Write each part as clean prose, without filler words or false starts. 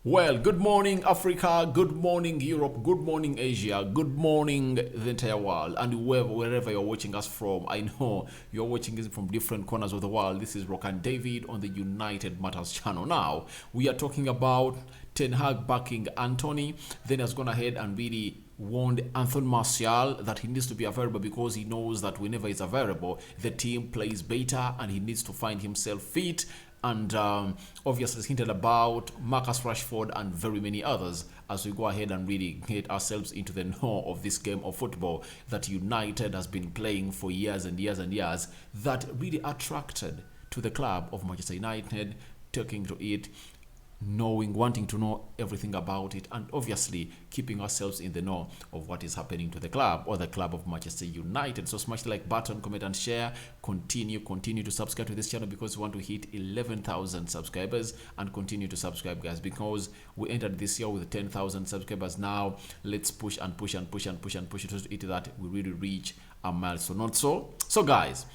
Well, good morning, Africa. Good morning, Europe. Good morning, Asia. Good morning, the entire world. And wherever you're watching us from, I know you're watching us from different corners of the world. This is Rock and David on the United Matters channel. Now, we are talking about Ten Hag backing Antony. Then has gone ahead and really warned Anthony Martial that he needs to be available because he knows that whenever he's available, the team plays better and he needs to find himself fit. And obviously it's hinted about Marcus Rashford and very many others as we go ahead and really get ourselves into the know of this game of football that United has been playing for years and years and years, that really attracted to the club of Manchester United, taking to it, wanting to know everything about it, and obviously keeping ourselves in the know of what is happening to the club or the club of Manchester United. So smash the like button, comment and share. Continue to subscribe to this channel because we want to hit 11,000 subscribers, and continue to subscribe, guys, because we entered this year with 10,000 subscribers. Now let's push and push and push and push and push it to that we really reach a milestone. Not so guys,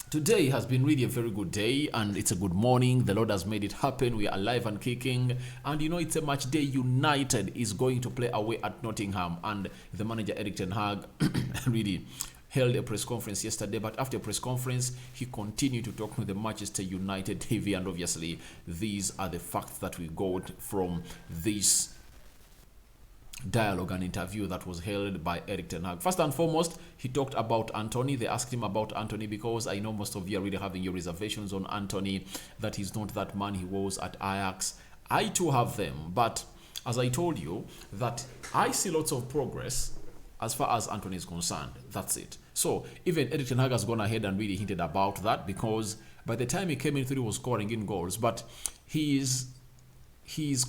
today has been really a very good day and it's a good morning. The Lord has made it happen. We are alive and kicking. And you know, it's a match day. United is going to play away at Nottingham. And the manager, Erik ten Hag, really held a press conference yesterday. But after a press conference, he continued to talk to the Manchester United TV. And obviously, these are the facts that we got from this dialogue and interview that was held by Erik ten Hag. First and foremost, he talked about Antony. They asked him about Antony because I know most of you are really having your reservations on Antony, that he's not that man he was at Ajax. I too have them, but as I told you, that I see lots of progress as far as Antony is concerned. That's it. So even Erik ten Hag has gone ahead and really hinted about that, because by the time he came in through, he was scoring in goals, but his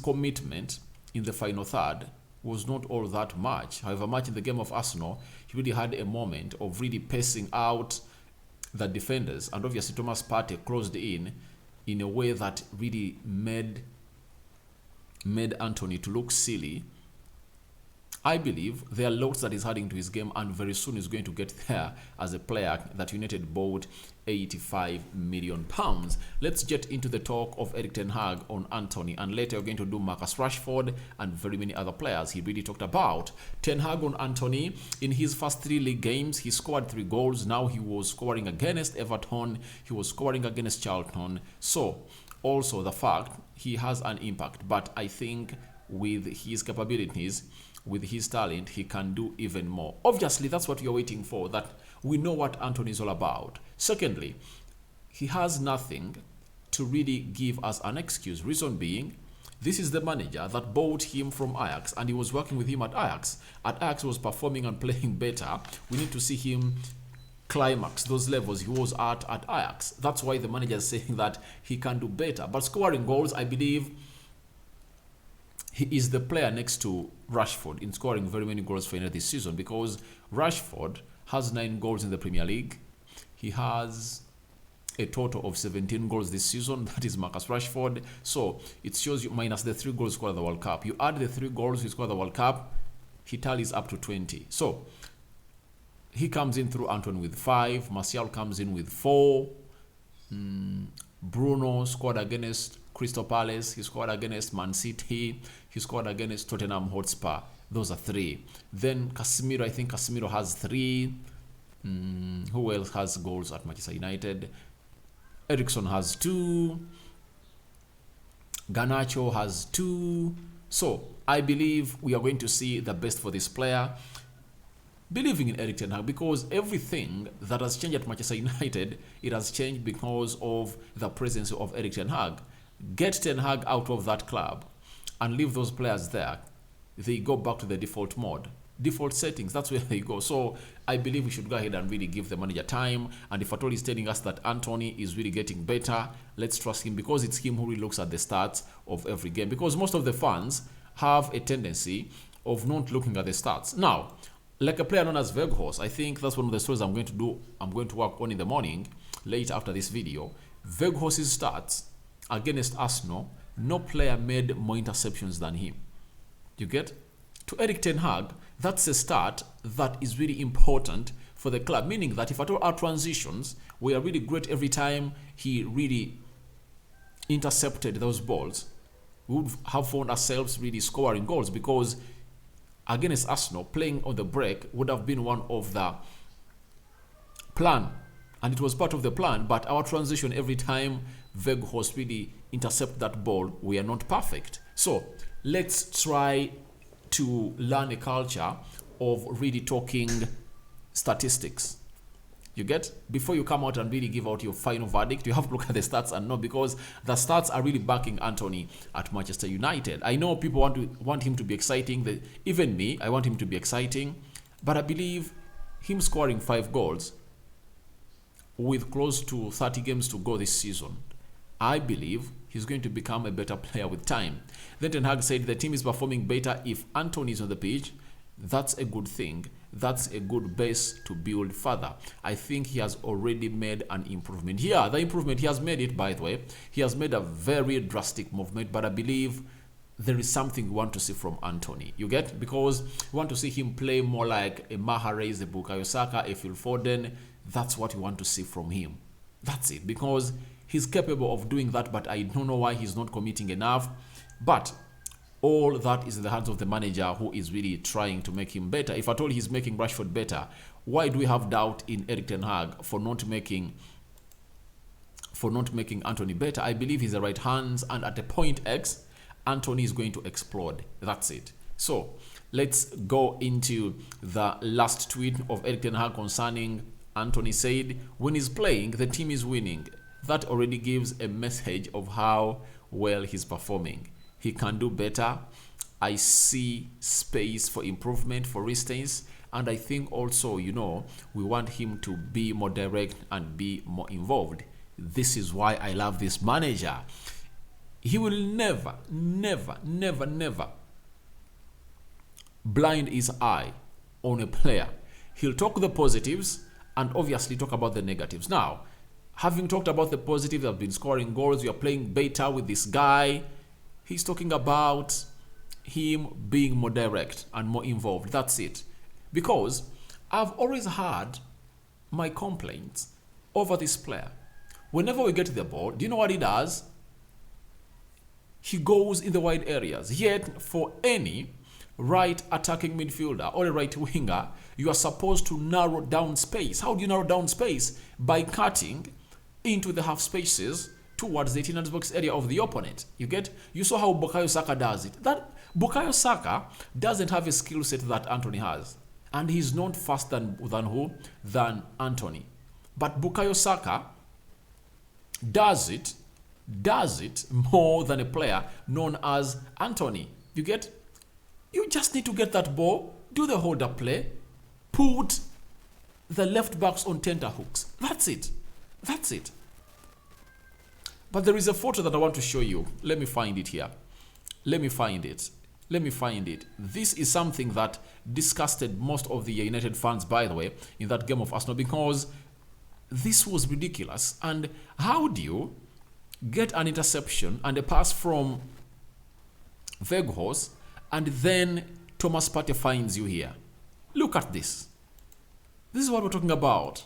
commitment in the final third was not all that much. However, much in the game of Arsenal, he really had a moment of really pacing out the defenders, and obviously Thomas Partey closed in a way that really made Antony to look silly. I believe there are lots that he's adding to his game, and very soon he's going to get there as a player that United bought £85 million. Let's get into the talk of Erik ten Hag on Antony, and later we're going to do Marcus Rashford and very many other players he really talked about. Ten Hag on Antony: in his first 3 league games, he scored 3 goals. Now he was scoring against Everton, he was scoring against Charlton. So also the fact he has an impact, but I think with his capabilities, with his talent, he can do even more. Obviously, that's what you're waiting for, that we know what Antony is all about. Secondly, he has nothing to really give us an excuse. Reason being, this is the manager that bought him from Ajax, and he was working with him at Ajax. At Ajax, he was performing and playing better. We need to see him climax those levels he was at Ajax. That's why the manager is saying that he can do better. But scoring goals, I believe he is the player next to Rashford in scoring very many goals for United this season, because Rashford has 9 goals in the Premier League. He has a total of 17 goals this season. That is Marcus Rashford. So it shows you, minus the 3 goals scored at the World Cup. You add the 3 goals he scored at the World Cup, he tallies up to 20. So he comes in through Antony with 5. Martial comes in with 4. Bruno scored against Crystal Palace. He scored against Man City. He scored against Tottenham Hotspur. Those are 3. Then Casemiro, I think Casemiro has 3. Who else has goals at Manchester United? Eriksen has 2. Garnacho has 2. So I believe we are going to see the best for this player. Believing in Erik ten Hag, because everything that has changed at Manchester United, it has changed because of the presence of Erik ten Hag. Get Ten Hag out of that club and leave those players there. They go back to the default mode, default settings. That's where they go. So I believe we should go ahead and really give the manager time. And if at all he's telling us that Antony is really getting better, let's trust him, because it's him who really looks at the stats of every game. Because most of the fans have a tendency of not looking at the stats. Now, like a player known as Weghorst, I think that's one of the stories I'm going to work on in the morning, later after this video. Weghorst's stats against Arsenal, no player made more interceptions than him. You get? To Erik ten Hag, that's a stat that is really important for the club, meaning that if at all our transitions were really great every time he really intercepted those balls, we would have found ourselves really scoring goals, because against Arsenal, playing on the break would have been one of the plan, and it was part of the plan, but our transition every time Weghorst really intercept that ball, we are not perfect. So let's try to learn a culture of really talking statistics. You get? Before you come out and really give out your final verdict, you have to look at the stats and know, because the stats are really backing Antony at Manchester United. I know people want him to be exciting. Even me, I want him to be exciting. But I believe him scoring 5 goals with close to 30 games to go this season, I believe he's going to become a better player with time. Then Ten Hag said the team is performing better if Antony is on the pitch. That's a good thing. That's a good base to build further. I think he has already made an improvement here. The improvement, he has made it, by the way. He has made a very drastic movement, but I believe there is something we want to see from Antony. You get? Because we want to see him play more like a Mahrez, a Bukayo Saka, a Phil Foden. That's what we want to see from him. That's it. Because he's capable of doing that, but I don't know why he's not committing enough. But all that is in the hands of the manager, who is really trying to make him better. If at all he's making Rashford better, why do we have doubt in Erik ten Hag for not making Antony better? I believe he's the right hands, and at a point X, Antony is going to explode. That's it. So let's go into the last tweet of Erik ten Hag concerning Antony. Said, when he's playing, the team is winning. That already gives a message of how well he's performing. He can do better. I see space for improvement, for instance. And I think also, we want him to be more direct and be more involved. This is why I love this manager. He will never, never, never, never blind his eye on a player. He'll talk the positives and obviously talk about the negatives. Now, having talked about the positives, I've been scoring goals, we are playing better with this guy. He's talking about him being more direct and more involved. That's it. Because I've always had my complaints over this player. Whenever we get to the ball, do you know what he does? He goes in the wide areas. Yet, for any right attacking midfielder or a right winger, you are supposed to narrow down space. How do you narrow down space? By cutting into the half spaces towards the 18 box area of the opponent. You get? You saw how Bukayo Saka does it. That Bukayo Saka doesn't have a skill set that Antony has. And he's not faster than who? Than Antony. But Bukayo Saka does it more than a player known as Antony. You get? You just need to get that ball, do the hold-up play, put the left backs on tenterhooks. That's it. That's it. But there is a photo that I want to show you. Let me find it here. Let me find it. This is something that disgusted most of the United fans, by the way, in that game of Arsenal, because this was ridiculous. And how do you get an interception and a pass from Weghorst, and then Thomas Partey finds you here? Look at this. This is what we're talking about.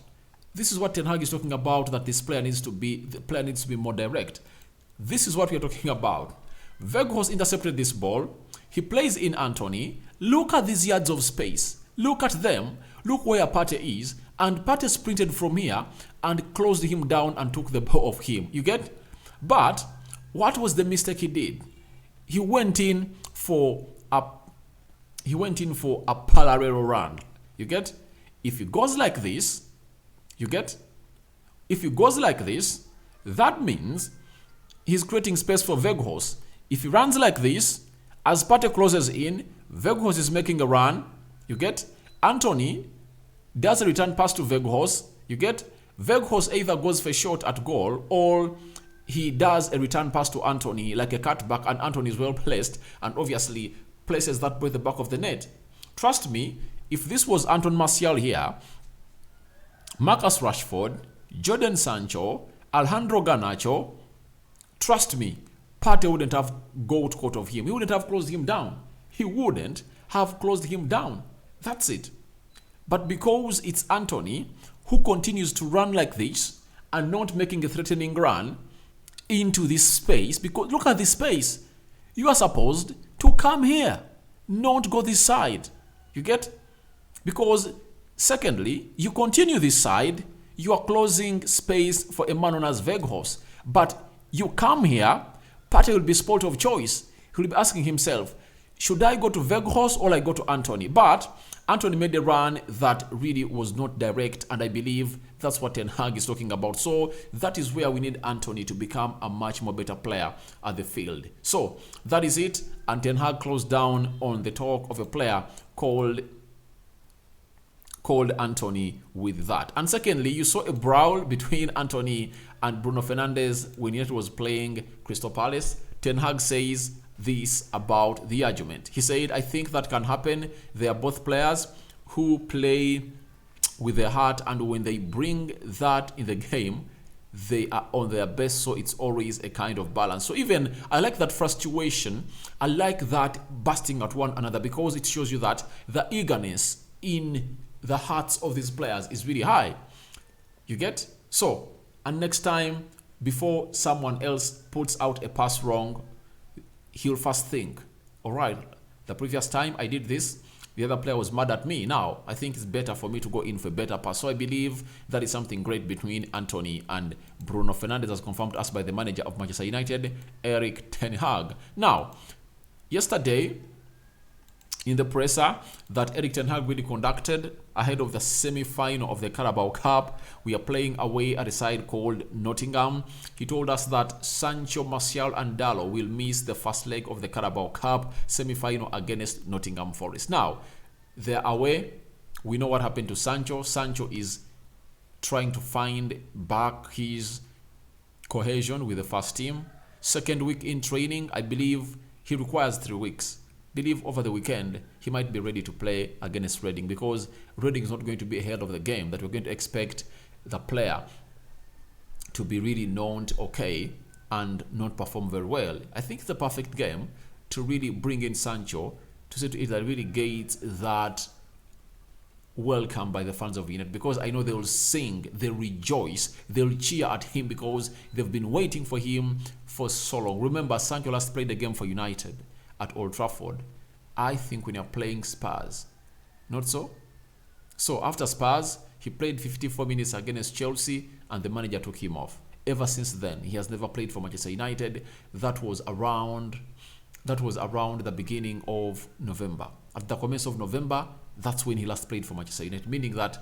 This is what Ten Hag is talking about, that the player needs to be more direct. This is what we're talking about. Weghorst intercepted this ball. He plays in Antony. Look at these yards of space. Look at them. Look where Partey is. And Partey sprinted from here and closed him down and took the ball off him. You get? But what was the mistake he did? He went in for a parallel run. You get? If he goes like this, you get? If he goes like this, that means he's creating space for Weghorst. If he runs like this, as Partey closes in, Weghorst is making a run. You get? Antony does a return pass to Weghorst. You get? Weghorst either goes for a shot at goal, or he does a return pass to Antony, like a cutback, and Antony is well placed and obviously places that ball at the back of the net. Trust me, if this was Anton Martial here, Marcus Rashford, Jadon Sancho, Alejandro Garnacho, trust me, Partey wouldn't have got caught of him. He wouldn't have closed him down. That's it. But because it's Antony who continues to run like this and not making a threatening run into this space, because look at this space. You are supposed to come here, not go this side. You get? Because secondly, you continue this side, you are closing space for a man known as Veghorst. But you come here, Partey will be sport of choice. He will be asking himself, should I go to Veghorst or I go to Antony? But Antony made a run that really was not direct, and I believe that's what Ten Hag is talking about. So that is where we need Antony to become a much more better player at the field. So that is it, and Ten Hag closed down on the talk of a player called Antony with that. And secondly, you saw a brawl between Antony and Bruno Fernandes when United was playing Crystal Palace. Ten Hag says this about the argument. He said, I think that can happen. They are both players who play with their heart, and when they bring that in the game, they are on their best, so it's always a kind of balance. So even, I like that frustration, I like that busting at one another, because it shows you that the eagerness in the hearts of these players is really high. You get? So, and next time, before someone else puts out a pass wrong, he'll first think, all right, the previous time I did this, the other player was mad at me. Now, I think it's better for me to go in for a better pass. So I believe that is something great between Antony and Bruno Fernandes, as confirmed to us by the manager of Manchester United, Erik ten Hag. Now, yesterday, in the presser that Erik ten Hag really conducted ahead of the semi-final of the Carabao Cup, we are playing away at a side called Nottingham. He told us that Sancho, Martial and Dalot will miss the first leg of the Carabao Cup semi-final against Nottingham Forest. Now, they're away. We know what happened to Sancho. Sancho is trying to find back his cohesion with the first team. Second week in training, I believe he requires 3 weeks. Believe over the weekend he might be ready to play against Reading, because Reading is not going to be ahead of the game that we're going to expect the player to be really known okay and not perform very well. I think it's the perfect game to really bring in Sancho to see to it that really gets that welcome by the fans of United, because I know they will sing, they'll rejoice, they'll cheer at him, because they've been waiting for him for so long. Remember, Sancho last played the game for United at Old Trafford, I think, when you're playing Spurs. Not so? So after Spurs, he played 54 minutes against Chelsea and the manager took him off. Ever since then, he has never played for Manchester United. That was around the beginning of November. At the commence of November, that's when he last played for Manchester United, meaning that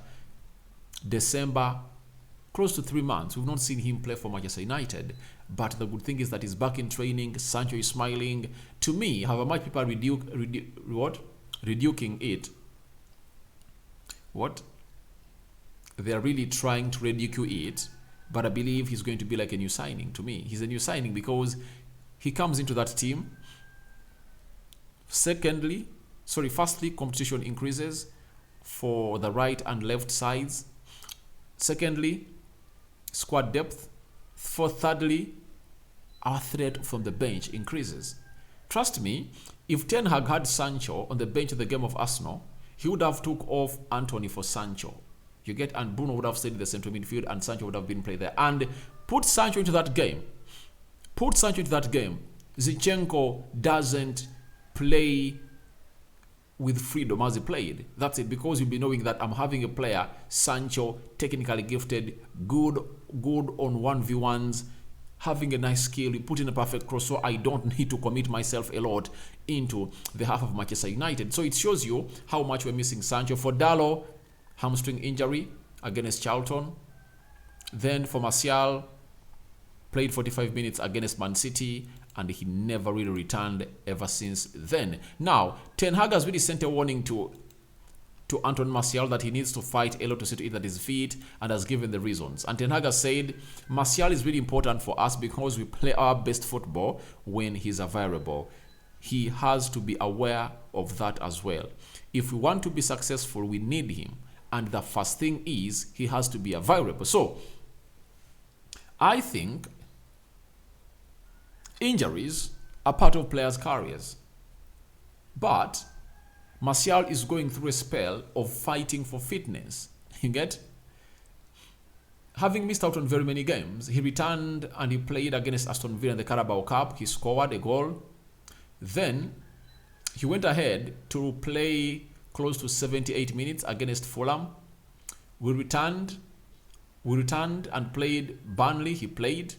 December, close to 3 months, we've not seen him play for Manchester United. But the good thing is that he's back in training. Sancho is smiling. To me, however much people are reducing it, they are really trying to ridicule it. But I believe he's going to be like a new signing. To me, he's a new signing because he comes into that team. Firstly, competition increases for the right and left sides. Secondly, squad depth. Thirdly, our threat from the bench increases. Trust me, if Ten Hag had Sancho on the bench of the game of Arsenal, he would have took off Antony for Sancho. You get, and Bruno would have stayed in the central midfield and Sancho would have been played there. And put Sancho into that game. Zinchenko doesn't play with freedom as he played. That's it, because you'll be knowing that I'm having a player, Sancho, technically gifted, good on 1v1s, having a nice skill, you put in a perfect cross, so I don't need to commit myself a lot into the half of Manchester United. So it shows you how much we're missing Sancho. For Dalot, hamstring injury against Charlton. Then for Martial, played 45 minutes against Man City, and he never really returned ever since then. Now, Ten Hag has really sent a warning to Antony Martial that he needs to fight a lot to see to it at his feet, and has given the reasons. And Ten Hag has said Martial is really important for us because we play our best football when he's available. He has to be aware of that as well. If we want to be successful, we need him. And the first thing is he has to be available. So, I think injuries are part of players' careers. But Martial is going through a spell of fighting for fitness. You get? Having missed out on very many games, he returned and he played against Aston Villa in the Carabao Cup. He scored a goal. Then he went ahead to play close to 78 minutes against Fulham. We returned and played Burnley. He played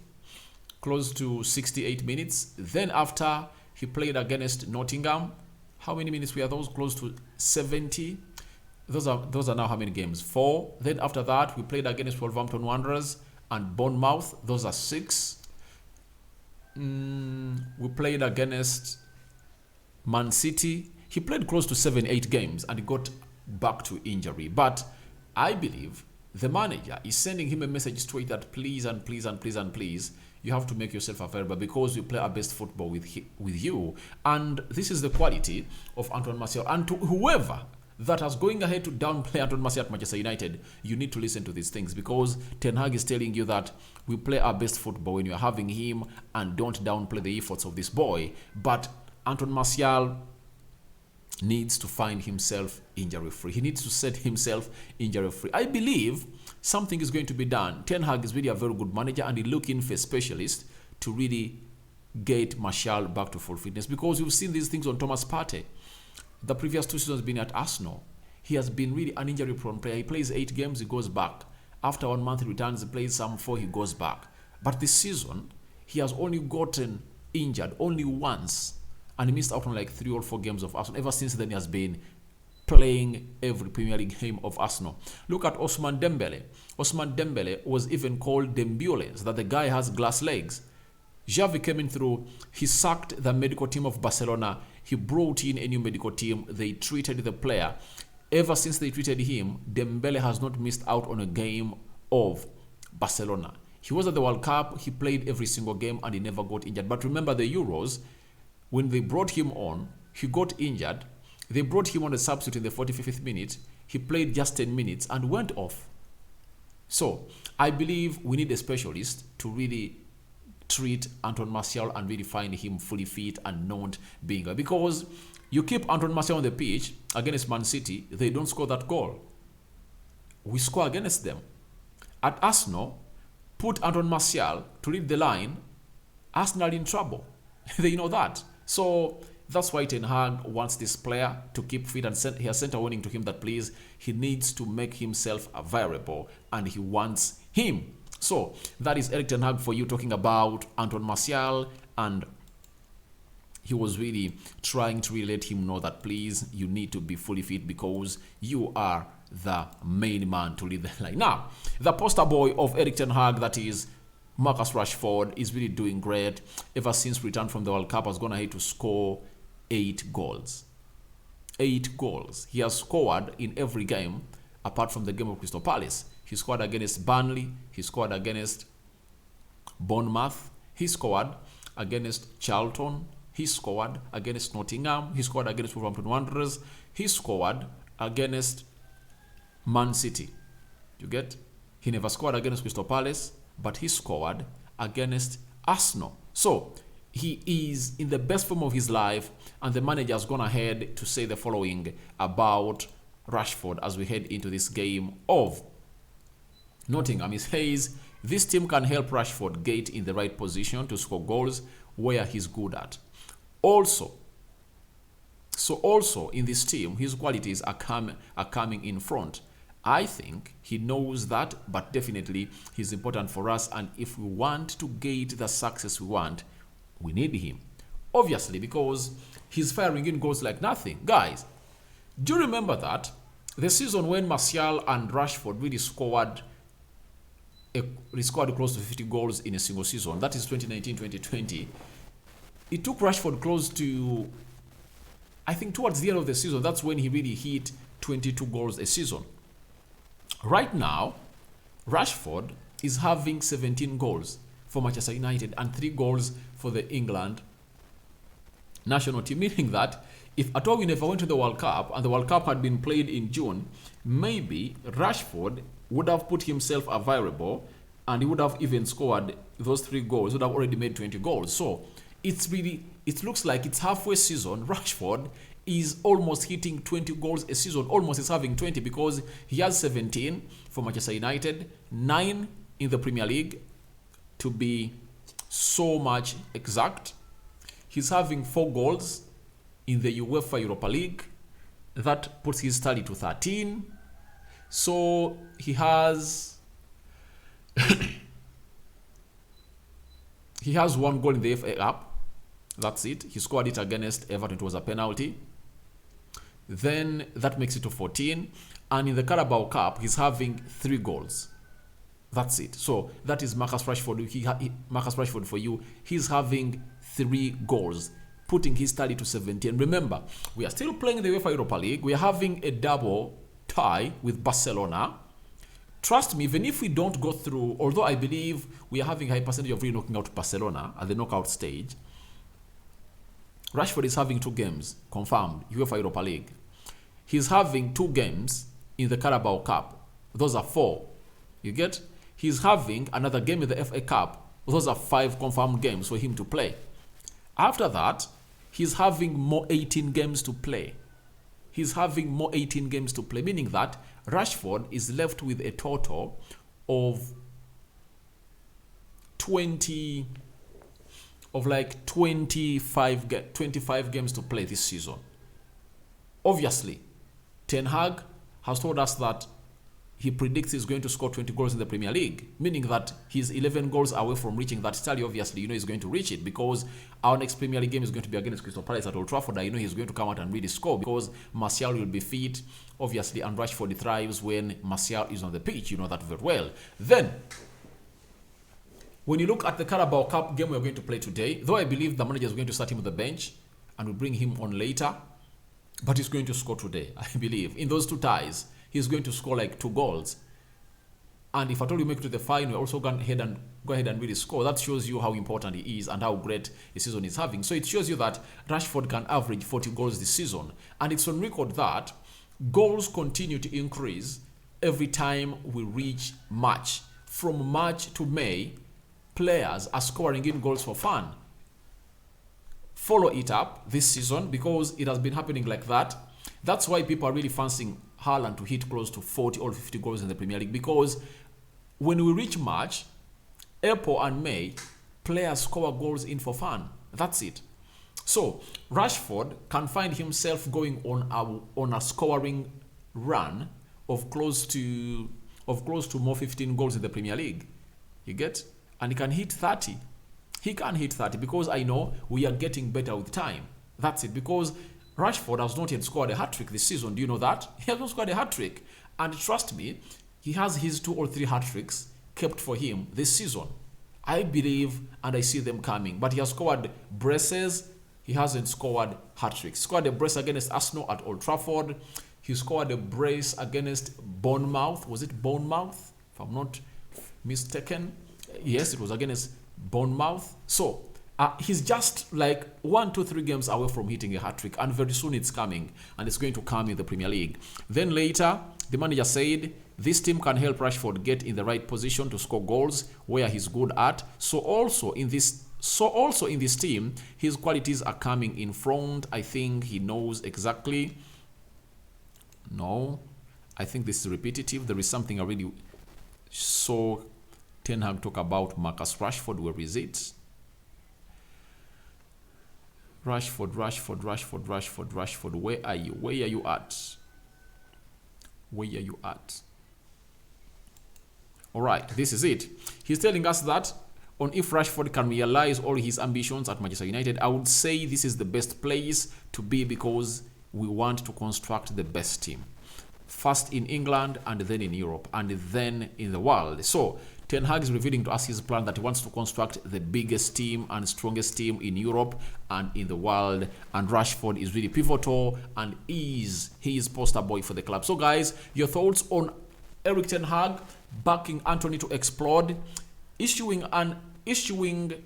close to 68 minutes. Then after he played against Nottingham, how many minutes were those? Close to 70. Those are now how many games? 4. Then after that, we played against Wolverhampton Wanderers and Bournemouth. Those are 6. We played against Man City. He played close to 7-8 games and he got back to injury. But I believe the manager is sending him a message straight that please and please and please and please, you have to make yourself available because we play our best football with you. And this is the quality of Antony Martial. And to whoever that is going ahead to downplay Antony Martial at Manchester United, you need to listen to these things, because Ten Hag is telling you that we play our best football when you're having him, and don't downplay the efforts of this boy. But Antony Martial needs to find himself injury-free. He needs to set himself injury-free. I believe something is going to be done. Ten Hag is really a very good manager, and he's looking for a specialist to really get Martial back to full fitness, because you've seen these things on Thomas Partey. The previous 2 seasons been at Arsenal. He has been really an injury-prone player. He plays 8 games, he goes back. After 1 month, he returns, he plays some 4, he goes back. But this season, he has only gotten injured only once, and he missed out on like 3 or 4 games of Arsenal. Ever since then, he has been playing every Premier League game of Arsenal. Look at Ousmane Dembele. Ousmane Dembele was even called Dembele, so that the guy has glass legs. Xavi came in through, he sacked the medical team of Barcelona, he brought in a new medical team, they treated the player. Ever since they treated him, Dembele has not missed out on a game of Barcelona. He was at the World Cup, he played every single game and he never got injured. But remember the Euros, when they brought him on, he got injured. They brought him on a substitute in the 45th minute. He played just 10 minutes and went off. So, I believe we need a specialist to really treat Antony Martial and really find him fully fit and not being a... Because you keep Antony Martial on the pitch against Man City, they don't score that goal. We score against them. At Arsenal, put Antony Martial to lead the line, Arsenal in trouble. They know that. So that's why Ten Hag wants this player to keep fit, and he has sent a warning to him that please, he needs to make himself available and he wants him. So that is Erik Ten Hag for you, talking about Antony Martial, and he was really trying to really let him know that please, you need to be fully fit because you are the main man to lead the line. Now, the poster boy of Erik Ten Hag, that is Marcus Rashford, is really doing great. Ever since return from the World Cup, has gone ahead to score 8 goals. 8 goals. He has scored in every game apart from the game of Crystal Palace. He scored against Burnley. He scored against Bournemouth. He scored against Charlton. He scored against Nottingham. He scored against Wolverhampton Wanderers. He scored against Man City. You get? He never scored against Crystal Palace, but he scored against Arsenal. So he is in the best form of his life, and the manager has gone ahead to say the following about Rashford as we head into this game of Nottingham. He says this team can help Rashford get in the right position to score goals where he's good at. Also in this team, his qualities are coming in front. I think he knows that, but definitely he's important for us, and if we want to get the success we want, we need him. Obviously, because he's firing in goals like nothing. Guys, do you remember that the season when Martial and Rashford really scored close to 50 goals in a single season? That is 2019-2020. It took Rashford close to, I think towards the end of the season, that's when he really hit 22 goals a season. Right now, Rashford is having 17 goals for Manchester United and 3 goals for the England national team, meaning that if at all we never went to the World Cup and the World Cup had been played in June, maybe Rashford would have put himself available and he would have even scored those 3 goals, would have already made 20 goals. So it looks like it's halfway season. Rashford is almost hitting 20 goals a season. Almost is having 20 because he has 17 for Manchester United, 9 in the Premier League to be so much exact. He's having 4 goals in the UEFA Europa League. That puts his tally to 13. So he has he has 1 goal in the FA Cup. That's it. He scored it against Everton. It was a penalty. Then that makes it to 14. And in the Carabao Cup, he's having 3 goals. That's it. So that is Marcus Rashford. Marcus Rashford for you. He's having 3 goals, putting his tally to 17. Remember, we are still playing the UEFA Europa League. We are having a double tie with Barcelona. Trust me, even if we don't go through, although I believe we are having a high percentage of really knocking out Barcelona at the knockout stage, Rashford is having 2 games confirmed, UEFA Europa League. He's having 2 games in the Carabao Cup. Those are 4. You get? He's having another game in the FA Cup. Those are 5 confirmed games for him to play. After that, he's having more 18 games to play. He's having more 18 games to play, meaning that Rashford is left with a total of 25 games to play this season. Obviously, Ten Hag has told us that he predicts he's going to score 20 goals in the Premier League, meaning that he's 11 goals away from reaching that tally. Obviously, he's going to reach it because our next Premier League game is going to be against Crystal Palace at Old Trafford. He's going to come out and really score because Martial will be fit, obviously, and Rashford thrives when Martial is on the pitch. You know that very well. Then, when you look at the Carabao Cup game we're going to play today, though I believe the manager is going to start him on the bench and will bring him on later, but he's going to score today, I believe. In those 2 ties, he's going to score like 2 goals. And if at all you make it to the final, you're also go ahead and really score. That shows you how important he is and how great a season he's having. So it shows you that Rashford can average 40 goals this season. And it's on record that goals continue to increase every time we reach March. From March to May, players are scoring in goals for fun. Follow it up this season because it has been happening like that. That's why people are really fancying Haaland to hit close to 40 or 50 goals in the Premier League, because when we reach March, April and May, players score goals in for fun. That's it. So Rashford can find himself going on a scoring run of close to more 15 goals in the Premier League. You get? And he can hit 30. He can hit 30 because I know we are getting better with time. That's it. Because Rashford has not yet scored a hat-trick this season. Do you know that? He has not scored a hat-trick. And trust me, he has his 2 or 3 hat-tricks kept for him this season. I believe and I see them coming. But he has scored braces. He hasn't scored hat-tricks. He scored a brace against Arsenal at Old Trafford. He scored a brace against Bournemouth. Was it Bournemouth? If I'm not mistaken. Yes, it was against Bournemouth. So he's just like 1, 2, 3 games away from hitting a hat-trick, and very soon it's coming, and it's going to come in the Premier League. Then later, the manager said this team can help Rashford get in the right position to score goals where he's good at. So also in this team, his qualities are coming in front. I think he knows exactly. No, I think this is repetitive. There is something I really saw Ten Hag talk about Marcus Rashford. Where is it? Rashford. Where are you? Where are you at? Where are you at? All right, this is it. He's telling us that on if Rashford can realize all his ambitions at Manchester United, I would say this is the best place to be because we want to construct the best team. First in England and then in Europe and then in the world. So Ten Hag is revealing to us his plan that he wants to construct the biggest team and strongest team in Europe and in the world. And Rashford is really pivotal and he is poster boy for the club. So guys, your thoughts on Erik Ten Hag backing Antony to explode, issuing a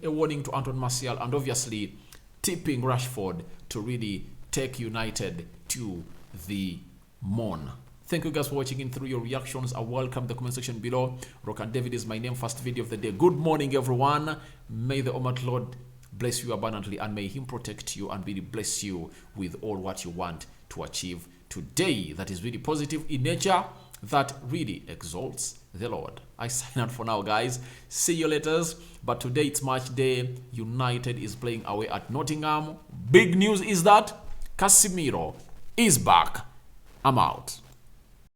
warning to Anthony Martial, and obviously tipping Rashford to really take United to the moon. Thank you guys for watching in through your reactions. I welcome the comment section below. Rock and David is my name. First video of the day. Good morning, everyone. May the Almighty Lord bless you abundantly and may Him protect you and really bless you with all what you want to achieve today. That is really positive in nature that really exalts the Lord. I sign out for now, guys. See you later. But today it's match day. United is playing away at Nottingham. Big news is that Casemiro is back. I'm out.